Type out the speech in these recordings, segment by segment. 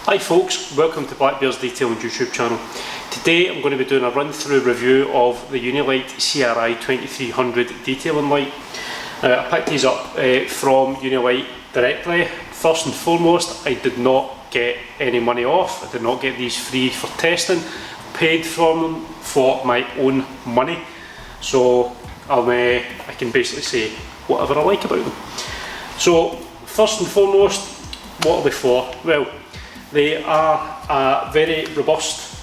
Hi folks, welcome to Blackbeard's Detailing YouTube channel. Today I'm going to be doing a run-through review of the Unilite CRI 2300 detailing light. I picked these up from Unilite directly. First and foremost, I did not get any money off. I did not get these free for testing. Paid for them for my own money. So I can basically say whatever I like about them. So first and foremost, what are they for? Well, they are a very robust,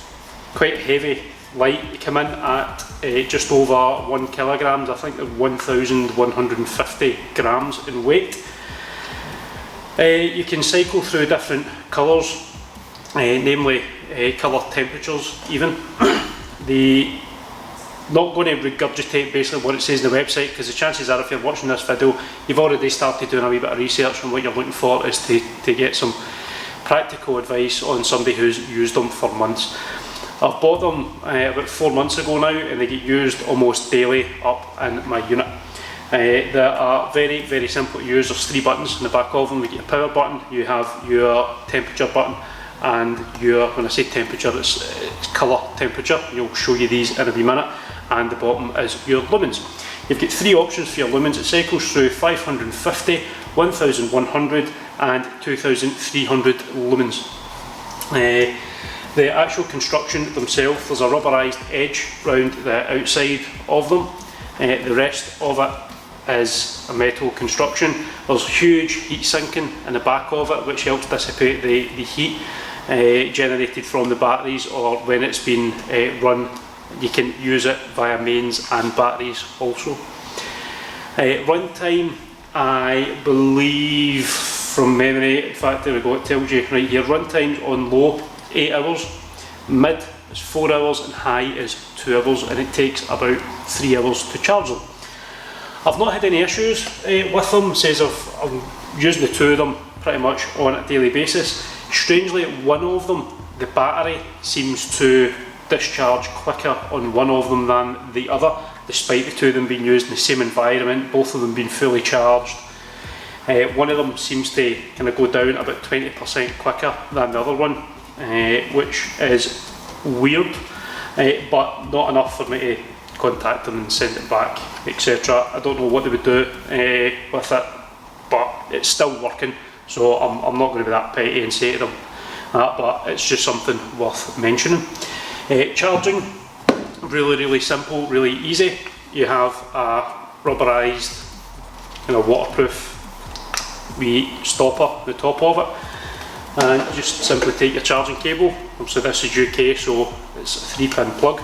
quite heavy light. They come in at just over 1 kilogram. I think they're 1,150 grams in weight. You can cycle through different colours, namely colour temperatures even. They're not going to regurgitate basically what it says on the website, because the chances are if you're watching this video, you've already started doing a wee bit of research, and what you're looking for is to get some practical advice on somebody who's used them for months. I've bought them about 4 months ago now, and they get used almost daily up in my unit. They are very, very simple to use. There's 3 buttons in the back of them. You get your power button, you have your temperature button, and your, when I say temperature, it's colour temperature. You'll show you these in a wee minute. And the bottom is your lumens. You've got 3 options for your lumens. It cycles through 550, 1100 and 2300 lumens. The actual construction themselves, there's a rubberised edge round the outside of them. The rest of it is a metal construction. There's huge heat sinking in the back of it, which helps dissipate the heat generated from the batteries, or when it's been run, you can use it via mains and batteries also. Run time, I believe from memory, in fact there we go, it tells you right here, run times on low 8 hours, mid is 4 hours and high is 2 hours, and it takes about 3 hours to charge them. I've not had any issues with them. It says I'm using the 2 of them pretty much on a daily basis. Strangely, one of them, the battery seems to discharge quicker on one of them than the other, despite the 2 of them being used in the same environment, both of them being fully charged. One of them seems to kind of go down about 20% quicker than the other one, which is weird, but not enough for me to contact them and send it back, etc. I don't know what they would do with it, but it's still working, so I'm not going to be that petty and say to them that, but it's just something worth mentioning. Charging, really simple, really easy. You have a rubberised, waterproof wee stopper at the top of it, and just simply take your charging cable. So this is UK, so it's a 3-pin plug,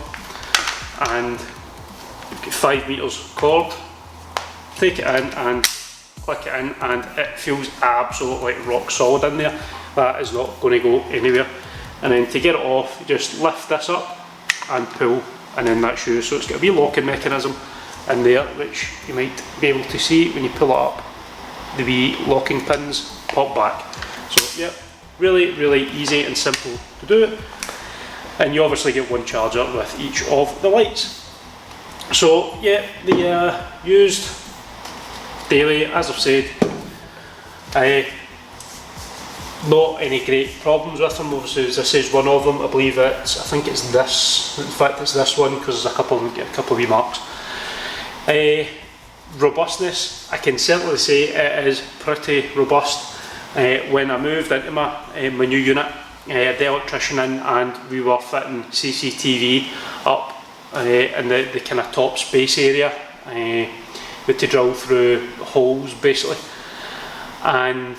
and you've got 5 metres cord. Take it in and click it in, and it feels absolutely rock solid in there. That is not going to go anywhere. And then to get it off, you just lift this up and pull, and then that's you. So it's got a wee locking mechanism in there, which you might be able to see when you pull it up. The wee locking pins pop back. So yeah, really easy and simple to do it. And you obviously get 1 charger with each of the lights. So yeah, they are used daily, as I've said. Not any great problems with them. Obviously, this is one of them. I believe I think it's this. In fact, it's this one, because there's a couple of wee marks. Robustness, I can certainly say it is pretty robust. When I moved into my new unit, I had the electrician in, and we were fitting CCTV up in the kind of top space area. We had to drill through holes basically, and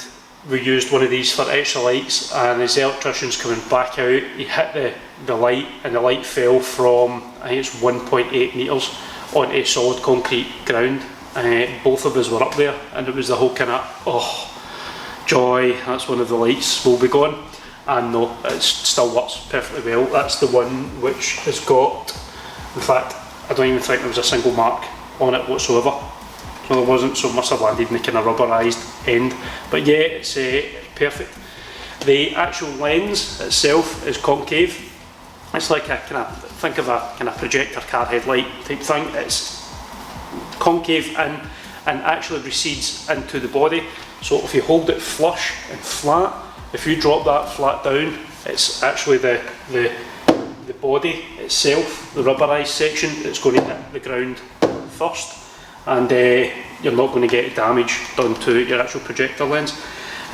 we used one of these for extra lights, and as the electrician's coming back out, he hit the light, and the light fell from, I think it's 1.8 metres onto solid concrete ground. Both of us were up there, and it was the whole kind of, oh, joy, that's one of the lights will be gone. And no, it still works perfectly well. That's the one which has got, in fact, I don't even think there was a single mark on it whatsoever. So there wasn't, so it must have landed in the kind of rubberised end. But yeah, it's perfect. The actual lens itself is concave. It's like a kind of, think of a kind of projector car headlight type thing. It's concave in and actually recedes into the body. So if you hold it flush and flat, if you drop that flat down, it's actually the body itself, the rubberised section, that's going to hit the ground first, and you're not going to get damage done to your actual projector lens.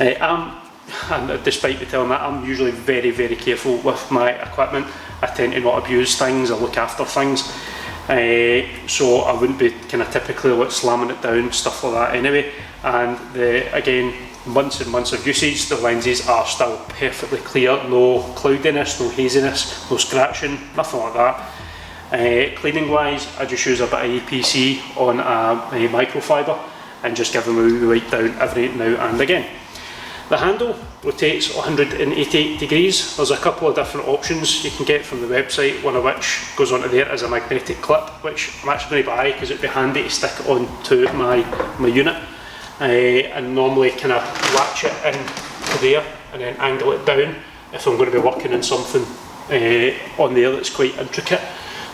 And despite me telling that, I'm usually very, very careful with my equipment. I tend to not abuse things, I look after things. So I wouldn't be kind of typically like slamming it down, stuff like that anyway. And again, months and months of usage, the lenses are still perfectly clear, no cloudiness, no haziness, no scratching, nothing like that. Cleaning wise, I just use a bit of APC on a microfiber and just give them a wee wipe down every now and again. The handle rotates 188 degrees. There's a couple of different options you can get from the website, one of which goes onto there as a magnetic clip, which I'm actually going to buy because it'd be handy to stick it onto my unit, and normally kind of latch it in to there and then angle it down if I'm going to be working on something on there that's quite intricate.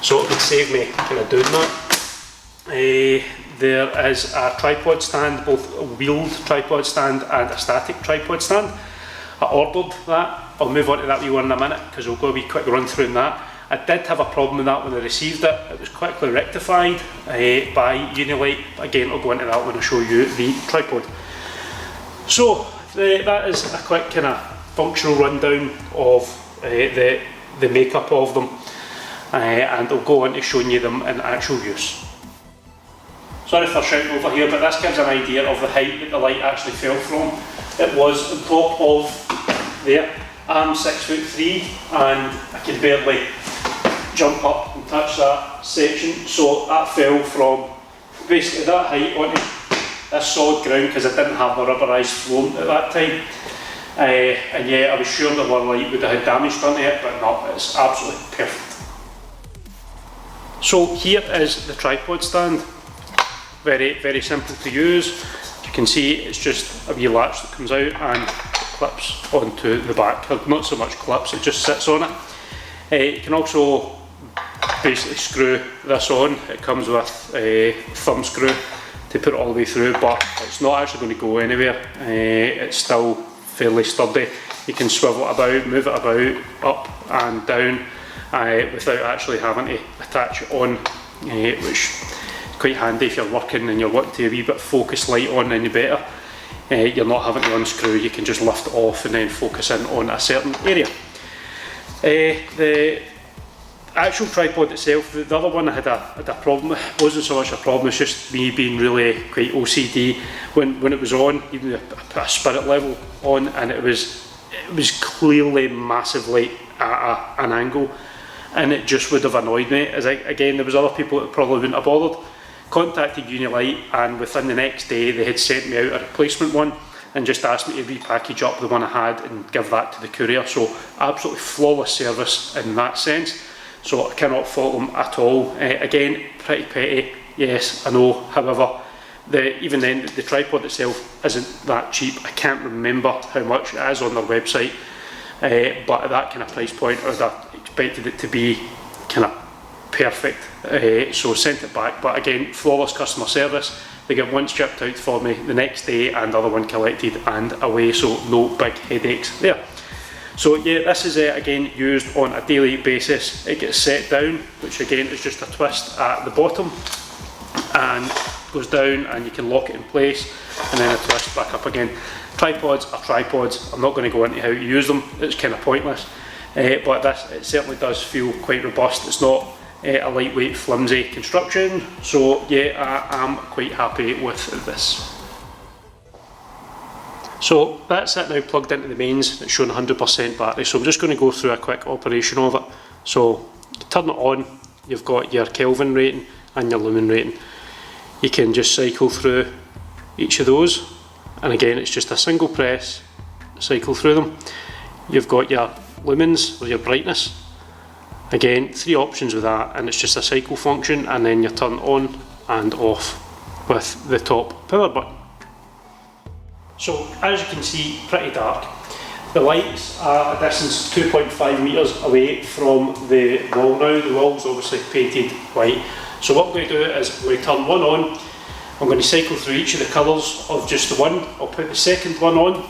So it would save me kind of doing that. There is a tripod stand, both a wheeled tripod stand and a static tripod stand. I ordered that. I'll move on to that wee one in a minute because we'll go a wee quick run through on that. I did have a problem with that when I received it. It was quickly rectified by Unilite. Again, I'll go into that when I show you the tripod. So that is a quick kind of functional rundown of the makeup of them, and I'll go on to showing you them in actual use. Sorry for shouting over here, but this gives an idea of the height that the light actually fell from. It was on top of there. I'm 6'3" and I could barely jump up and touch that section, so that fell from basically that height onto this solid ground because I didn't have my rubberised floor at that time. And yeah, I was sure the one light would have had damage done to it, but no, it's absolutely perfect. So here is the tripod stand. Very, very simple to use. As you can see, it's just a wee latch that comes out and clips onto the back. Not so much clips, it just sits on it. You can also basically screw this on. It comes with a thumb screw to put it all the way through, but it's not actually going to go anywhere. It's still fairly sturdy. You can swivel it about, move it about, up and down, without actually having to attach it on, which quite handy if you're working and you're wanting to a wee bit focus light on any better. You're not having to unscrew, you can just lift it off and then focus in on a certain area. The actual tripod itself, the other one I had a problem with. It wasn't so much a problem, it's just me being really quite OCD. When it was on, even I put a spirit level on, and it was clearly massively at an angle, and it just would have annoyed me. Again, there was other people that probably wouldn't have bothered. Contacted Unilite, and within the next day they had sent me out a replacement one and just asked me to repackage up the one I had and give that to the courier. So absolutely flawless service in that sense, so I cannot fault them at all. Again, pretty petty, yes, I know. However, even then, the tripod itself isn't that cheap. I can't remember how much it is on their website, but at that kind of price point I would have expected it to be kind of perfect, so sent it back. But again, flawless customer service. They get one shipped out for me the next day and the other one collected and away, so no big headaches there. So yeah, this is again used on a daily basis. It gets set down, which again is just a twist at the bottom and goes down, and you can lock it in place and then a twist back up again. Tripods are tripods. I'm not going to go into how to use them, it's kind of pointless, but it certainly does feel quite robust. It's not a lightweight, flimsy construction, so yeah, I am quite happy with this. So that's it now plugged into the mains. It's showing 100% battery, so I'm just going to go through a quick operation of it. So you turn it on, you've got your Kelvin rating and your lumen rating. You can just cycle through each of those, and again it's just a single press, cycle through them. You've got your lumens, or your brightness. Again, 3 options with that, and it's just a cycle function, and then you turn on and off with the top power button. So as you can see, pretty dark. The lights are a distance 2.5 metres away from the wall now. The wall's obviously painted white. So what I'm going to do is I'm going to turn one on. I'm going to cycle through each of the colours of just the one. I'll put the second one on,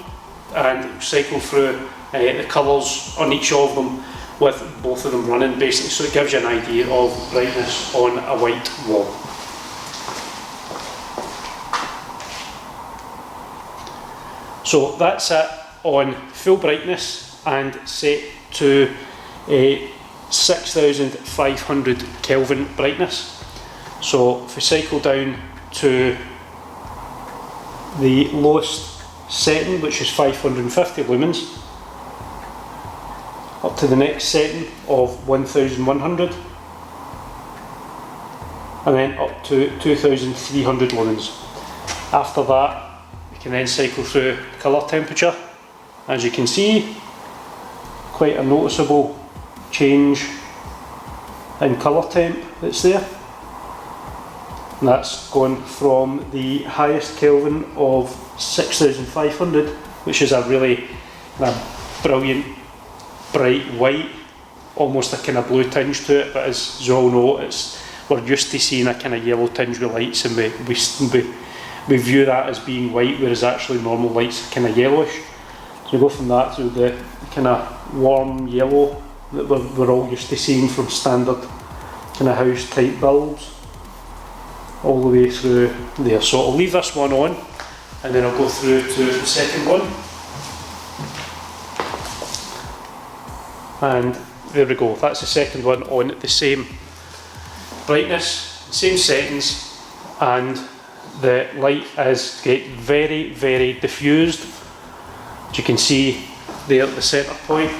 and cycle through the colours on each of them with both of them running basically, so it gives you an idea of brightness on a white wall. So that's it on full brightness and set to a 6500 Kelvin brightness. So if we cycle down to the lowest setting, which is 550 lumens, up to the next setting of 1100, and then up to 2300 lumens. After that, we can then cycle through colour temperature. As you can see, quite a noticeable change in colour temp that's there. And that's gone from the highest Kelvin of 6500, which is a really brilliant bright white, almost a kind of blue tinge to it, but as you all know, we're used to seeing a kind of yellow tinge with lights, and we view that as being white, whereas actually normal lights are kind of yellowish. So we go from that to the kind of warm yellow that we're all used to seeing from standard kind of house type bulbs, all the way through there. So I'll leave this one on, and then I'll go through to the second one. And there we go, that's the second one on the same brightness, same settings, and the light is very, very diffused. As you can see there at the centre point,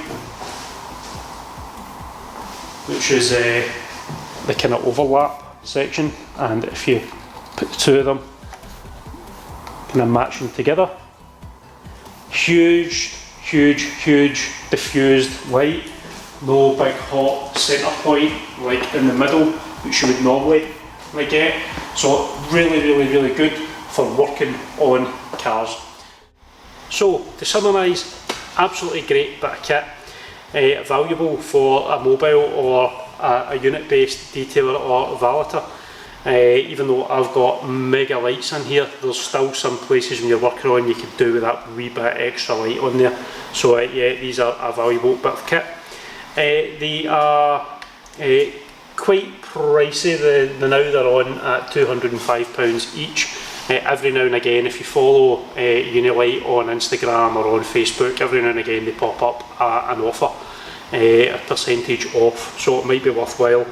which is the kind of overlap section, and if you put the two of them kind of matching together, huge diffused light, no big hot centre point like in the middle which you would normally get. So really good for working on cars. So to summarise, absolutely great bit of kit, valuable for a mobile or a unit based detailer or valeter. Even though I've got mega lights in here, there's still some places when you're working on you could do with that wee bit extra light on there. So yeah, these are a valuable bit of kit. They are quite pricey. Now they're on at £205 each. Every now and again, if you follow Unilite on Instagram or on Facebook, every now and again they pop up an offer, a percentage off, so it might be worthwhile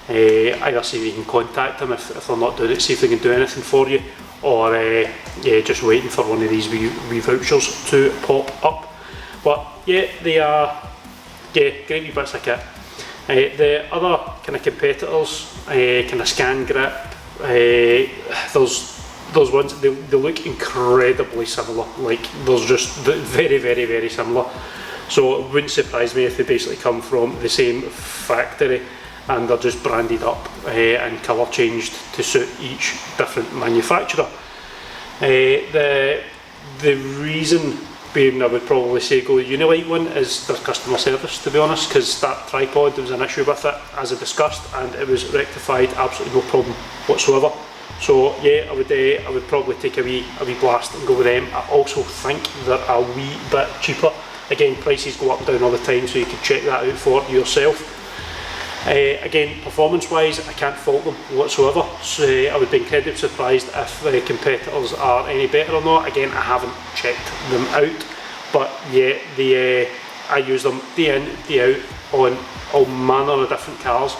either see if you can contact them if they're not doing it, see if they can do anything for you, or yeah, just waiting for one of these wee vouchers to pop up. But yeah, they are great wee bits of kit. The other kind of competitors, kind of Scan Grip, those ones, they look incredibly similar. Like, there's just very similar. So it wouldn't surprise me if they basically come from the same factory and they're just branded up and colour changed to suit each different manufacturer. The reason being I would probably say go the Unilite one is their customer service, to be honest, because that tripod, there was an issue with it as I discussed, and it was rectified, absolutely no problem whatsoever. So yeah, I would probably take a wee blast and go with them. I also think they're a wee bit cheaper. Again, prices go up and down all the time, so you can check that out for yourself. Again, performance wise, I can't fault them whatsoever, so I would be incredibly surprised if the competitors are any better or not. Again, I haven't checked them out, but yeah, I use them day in, day out on all manner of different cars,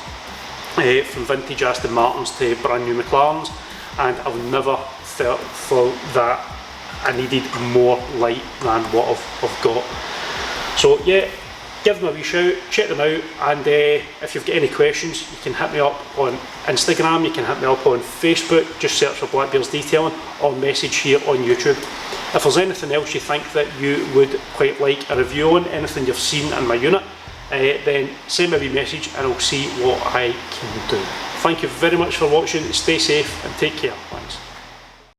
from vintage Aston Martins to brand new McLarens, and I've never felt that I needed more light than what I've got. So yeah, give them a wee shout, check them out, and if you've got any questions, you can hit me up on Instagram, you can hit me up on Facebook, just search for Blackbeard's Detailing, or message here on YouTube. If there's anything else you think that you would quite like a review on, anything you've seen in my unit, then send me a wee message and I'll see what I can do. Thank you very much for watching, stay safe and take care, thanks.